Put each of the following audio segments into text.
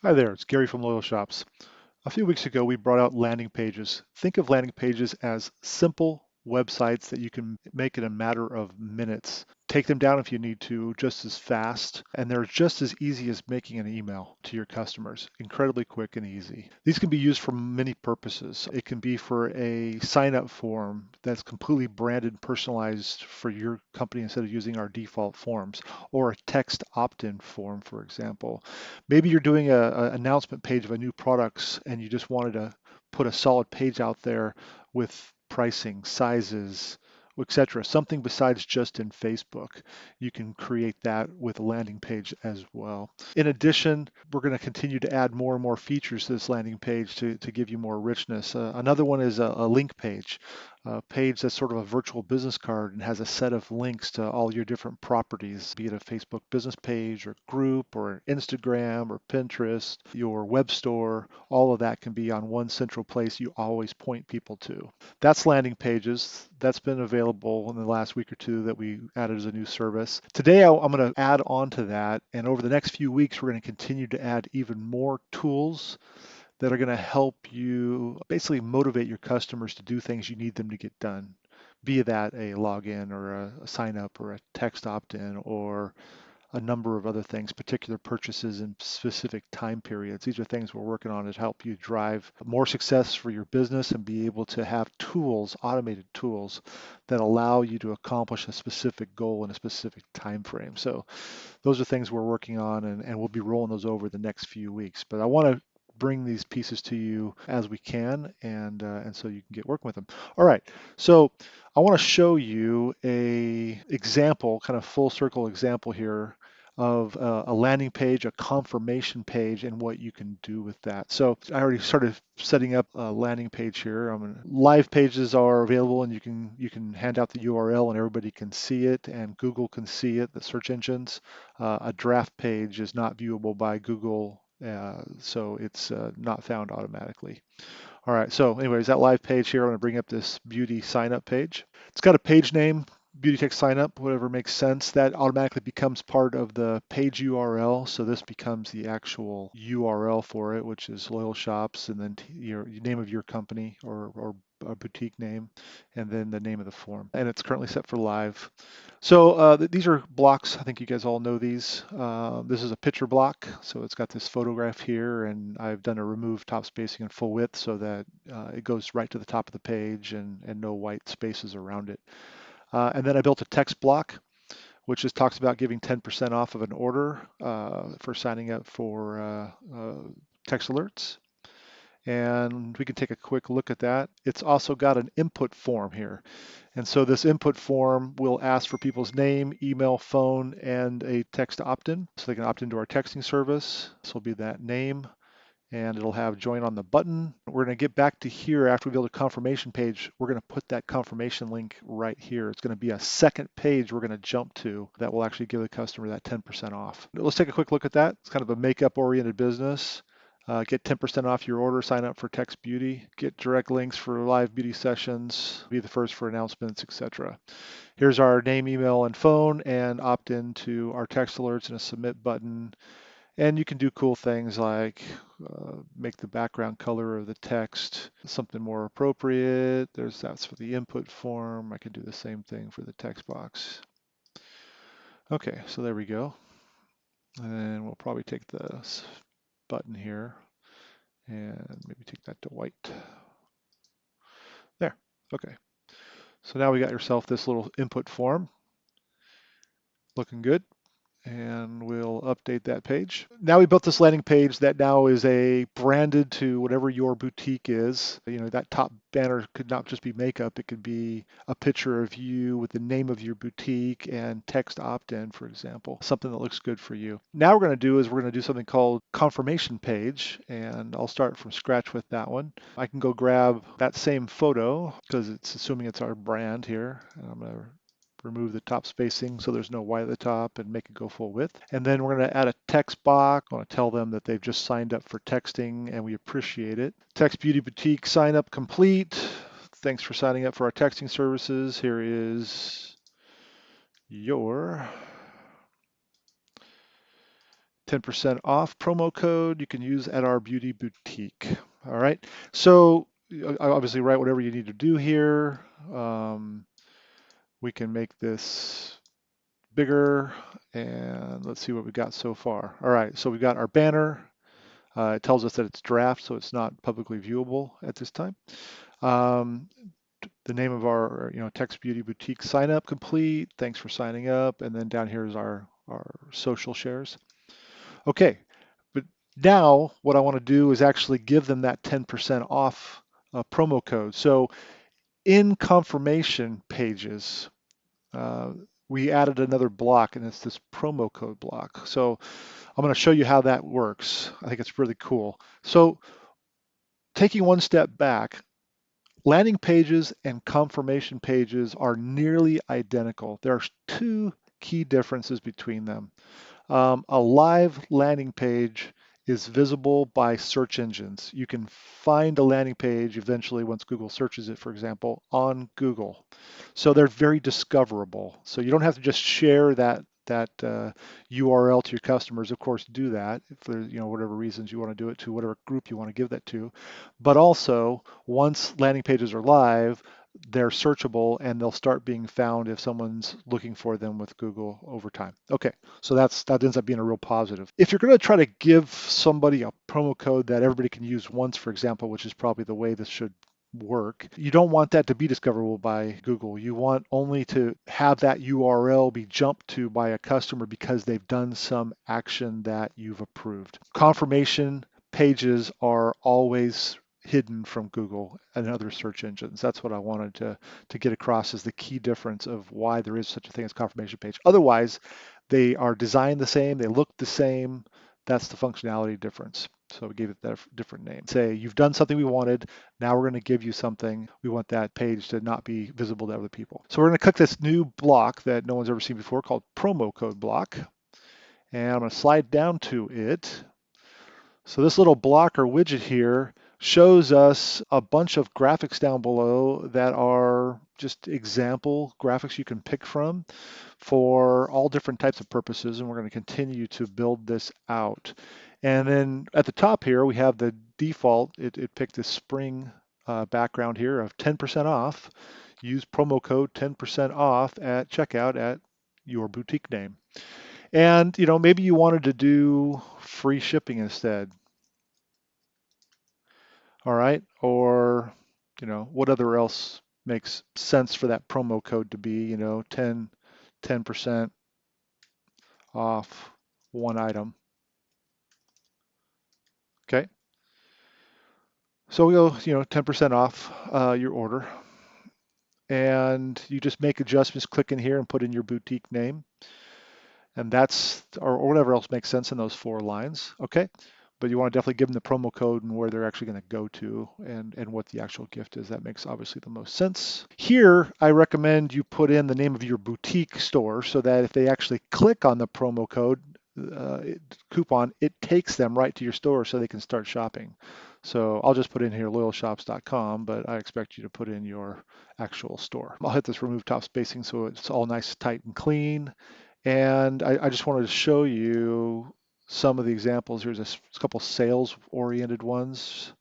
Hi there, it's Gary from Loyal Shops. A few weeks ago, we brought out landing pages. Think of landing pages as simple websites that you can make in a matter of minutes. Take them down if you need to, just as fast, and they're just as easy as making an email to your customers. Incredibly quick and easy. These can be used for many purposes. It can be for a sign up form that's completely branded and personalized for your company instead of using our default forms, or a text opt in form, for example. Maybe you're doing a announcement page of a new products and you just wanted to put a solid page out there with pricing, sizes, etc. Something besides just in Facebook. You can create that with a landing page as well. In addition, we're going to continue to add more and more features to this landing page to give you more richness. Another one is a link page. A page that's sort of a virtual business card and has a set of links to all your different properties, be it a Facebook business page or group or Instagram or Pinterest, your web store. All of that can be on one central place you always point people to. That's landing pages. That's been available in the last week or two that we added as a new service. Today, I'm going to add on to that. And over the next few weeks, we're going to continue to add even more tools that are going to help you basically motivate your customers to do things you need them to get done, be that a login or a sign up or a text opt-in or a number of other things, particular purchases in specific time periods. These are things we're working on to help you drive more success for your business and be able to have tools, automated tools that allow you to accomplish a specific goal in a specific time frame. So those are things we're working on, and we'll be rolling those over the next few weeks. But I want to bring these pieces to you as we can, and so you can get working with them. All right, so I want to show you a example, kind of full circle example here of a landing page, a confirmation page, and what you can do with that. So I already started setting up a landing page here. Live pages are available, and you can hand out the URL, and everybody can see it, and Google can see it, the search engines. A draft page is not viewable by Google, so it's not found automatically. All right, so anyways, that live page here, I'm gonna bring up this beauty sign up page. It's got a page name, beauty tech sign up, whatever makes sense. That automatically becomes part of the page URL. So this becomes the actual URL for it, which is Loyal Shops, and then your name of your company or a boutique name, and then the name of the form. And it's currently set for live. So these are blocks. I think you guys all know these. This is a picture block. So it's got this photograph here, and I've done a remove top spacing and full width so that it goes right to the top of the page and no white spaces around it. And then I built a text block, which just talks about giving 10% off of an order for signing up for text alerts. And we can take a quick look at that. It's also got an input form here. And so this input form will ask for people's name, email, phone, and a text opt-in. So they can opt into our texting service. This will be that name, and it'll have join on the button. We're going to get back to here after we build a confirmation page. We're going to put that confirmation link right here. It's going to be a second page we're going to jump to that will actually give the customer that 10% off. Let's take a quick look at that. It's kind of a makeup oriented business. Get 10% off your order, sign up for Text Beauty, get direct links for live beauty sessions, be the first for announcements, etc. Here's our name, email, and phone, and opt in to our text alerts and a submit button. And you can do cool things like make the background color of the text something more appropriate. That's for the input form. I can do the same thing for the text box. Okay, so there we go. And we'll probably take this button here and maybe take that to white. There, okay. So now we got yourself this little input form. Looking good. And we'll update that page. Now we built this landing page that now is a branded to whatever your boutique is. You know, that top banner could not just be makeup, it could be a picture of you with the name of your boutique and text opt-in, for example, something that looks good for you. Now we're going to do is we're going to do something called confirmation page, and I'll start from scratch with that one. I can go grab that same photo because it's assuming it's our brand here. And I'm going to remove the top spacing so there's no white at the top and make it go full width. And then we're going to add a text box. I want to tell them that they've just signed up for texting and we appreciate it. Text Beauty Boutique sign up complete. Thanks for signing up for our texting services. Here is your 10% off promo code you can use at our beauty boutique. All right. So obviously write whatever you need to do here. We can make this bigger and let's see what we got so far. All right. So we got our banner. It tells us that it's draft, so it's not publicly viewable at this time. Um, the name of our, Text Beauty Boutique sign up complete. Thanks for signing up. And then down here is our social shares. Okay, but now what I want to do is actually give them that 10% off promo code. So in confirmation pages, uh, we added another block, and it's this promo code block. So I'm going to show you how that works. I think it's really cool. So taking one step back, landing pages and confirmation pages are nearly identical. There are two key differences between them. A live landing page is visible by search engines. You can find a landing page eventually once Google searches it, for example, on Google. So they're very discoverable. So you don't have to just share that URL to your customers. Of course, do that if there's whatever reasons you want to do it to, whatever group you want to give that to. But also, once landing pages are live, they're searchable and they'll start being found if someone's looking for them with Google over time. Okay, so that ends up being a real positive. If you're going to try to give somebody a promo code that everybody can use once, for example, which is probably the way this should work, you don't want that to be discoverable by Google. You want only to have that URL be jumped to by a customer because they've done some action that you've approved. Confirmation pages are always hidden from Google and other search engines. That's what I wanted to get across as the key difference of why there is such a thing as confirmation page. Otherwise, they are designed the same, they look the same. That's the functionality difference. So we gave it that different name. Say you've done something we wanted, now we're going to give you something. We want that page to not be visible to other people. So we're going to click this new block that no one's ever seen before called promo code block. And I'm going to slide down to it. So this little block or widget here shows us a bunch of graphics down below that are just example graphics you can pick from for all different types of purposes, and we're going to continue to build this out. And then at the top here, we have the default. It picked this spring background here of 10% off. Use promo code 10% off at checkout at your boutique name. And maybe you wanted to do free shipping instead. All right, or what other else makes sense for that promo code to be, 10% off one item. Okay, so we go 10% off your order, and you just make adjustments, click in here and put in your boutique name, and that's, or whatever else makes sense in those 4 lines. Okay, but you want to definitely give them the promo code and where they're actually going to go to, and what the actual gift is. That makes obviously the most sense. Here, I recommend you put in the name of your boutique store so that if they actually click on the promo code coupon, it takes them right to your store so they can start shopping. So I'll just put in here loyalshops.com, but I expect you to put in your actual store. I'll hit this remove top spacing so it's all nice, tight, and clean. And I just wanted to show you some of the examples. Here's a couple sales-oriented ones.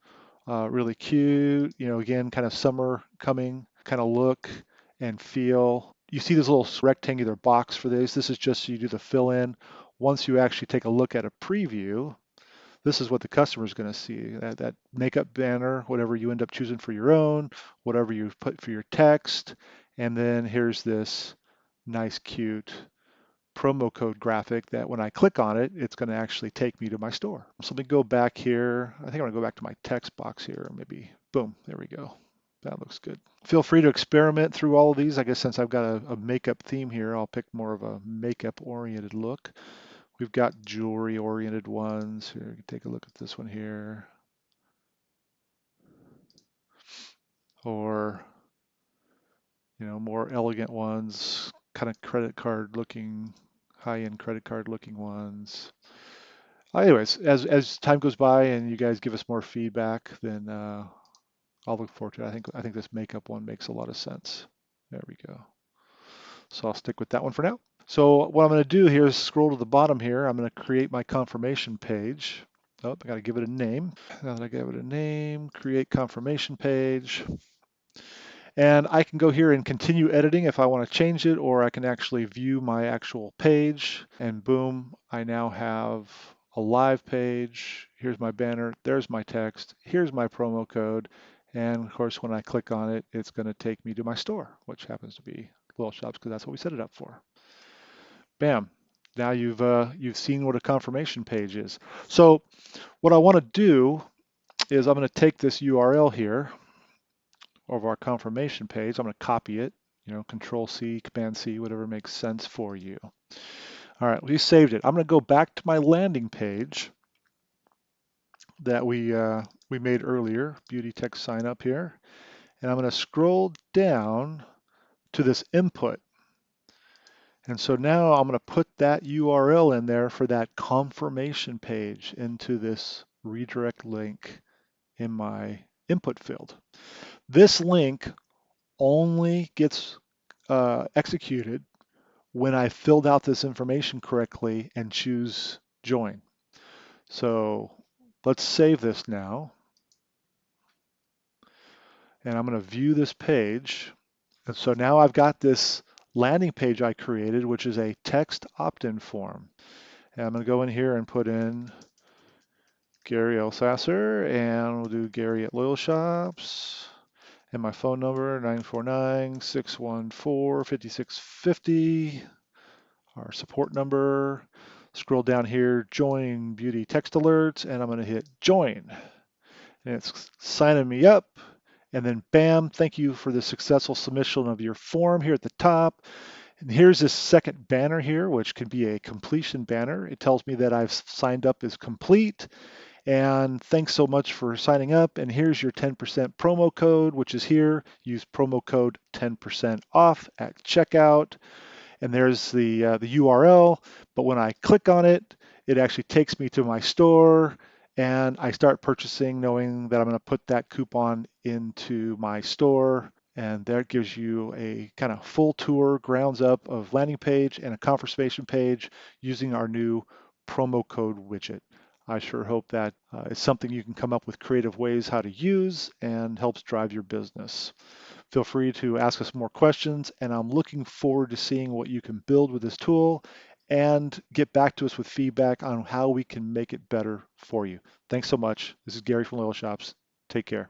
Really cute, again, kind of summer coming kind of look and feel. You see this little rectangular box for this. This is just so you do the fill in. Once you actually take a look at a preview, this is what the customer is going to see. That makeup banner, whatever you end up choosing for your own, whatever you put for your text. And then here's this nice, cute promo code graphic that when I click on it, it's going to actually take me to my store. So let me go back here. I think I'm going to go back to my text box here. Maybe, boom, there we go. That looks good. Feel free to experiment through all of these. I guess since I've got a makeup theme here, I'll pick more of a makeup oriented look. We've got jewelry oriented ones. Here, you can take a look at this one here. Or, more elegant ones, kind of credit card looking, high-end credit card looking ones. Anyways, as time goes by and you guys give us more feedback, then I'll look forward to it. I think this makeup one makes a lot of sense. There we go. So I'll stick with that one for now. So what I'm going to do here is scroll to the bottom here. I'm going to create my confirmation page. Oh, I got to give it a name. Now that I give it a name, create confirmation page. And I can go here and continue editing if I want to change it, or I can actually view my actual page, and boom, I now have a live page. Here's my banner, there's my text, here's my promo code, and of course when I click on it, it's going to take me to my store, which happens to be Little Shops because that's what we set it up for. Bam. Now you've seen what a confirmation page is. So what I want to do is I'm going to take this URL here of our confirmation page. I'm going to copy it, Control C, Command C, whatever makes sense for you. All right, we saved it. I'm going to go back to my landing page that we made earlier, beauty text sign up here, and I'm going to scroll down to this input. And so now I'm going to put that URL in there for that confirmation page into this redirect link in my input field. This link only gets executed when I filled out this information correctly and choose join. So let's save this now. And I'm going to view this page. And so now I've got this landing page I created, which is a text opt-in form. And I'm going to go in here and put in Gary L. Sasser, and we'll do Gary at Loyal Shops. And my phone number, 949-614-5650. Our support number. Scroll down here, join beauty text alerts, and I'm going to hit join. And it's signing me up. And then bam, thank you for the successful submission of your form here at the top. And here's this second banner here, which can be a completion banner. It tells me that I've signed up as complete. And thanks so much for signing up. And here's your 10% promo code, which is here. Use promo code 10% off at checkout. And there's the URL. But when I click on it, it actually takes me to my store, and I start purchasing knowing that I'm going to put that coupon into my store. And that gives you a kind of full tour, grounds up of landing page and a confirmation page using our new promo code widget. I sure hope that is something you can come up with creative ways how to use and helps drive your business. Feel free to ask us more questions, and I'm looking forward to seeing what you can build with this tool and get back to us with feedback on how we can make it better for you. Thanks so much. This is Gary from Loyal Shops. Take care.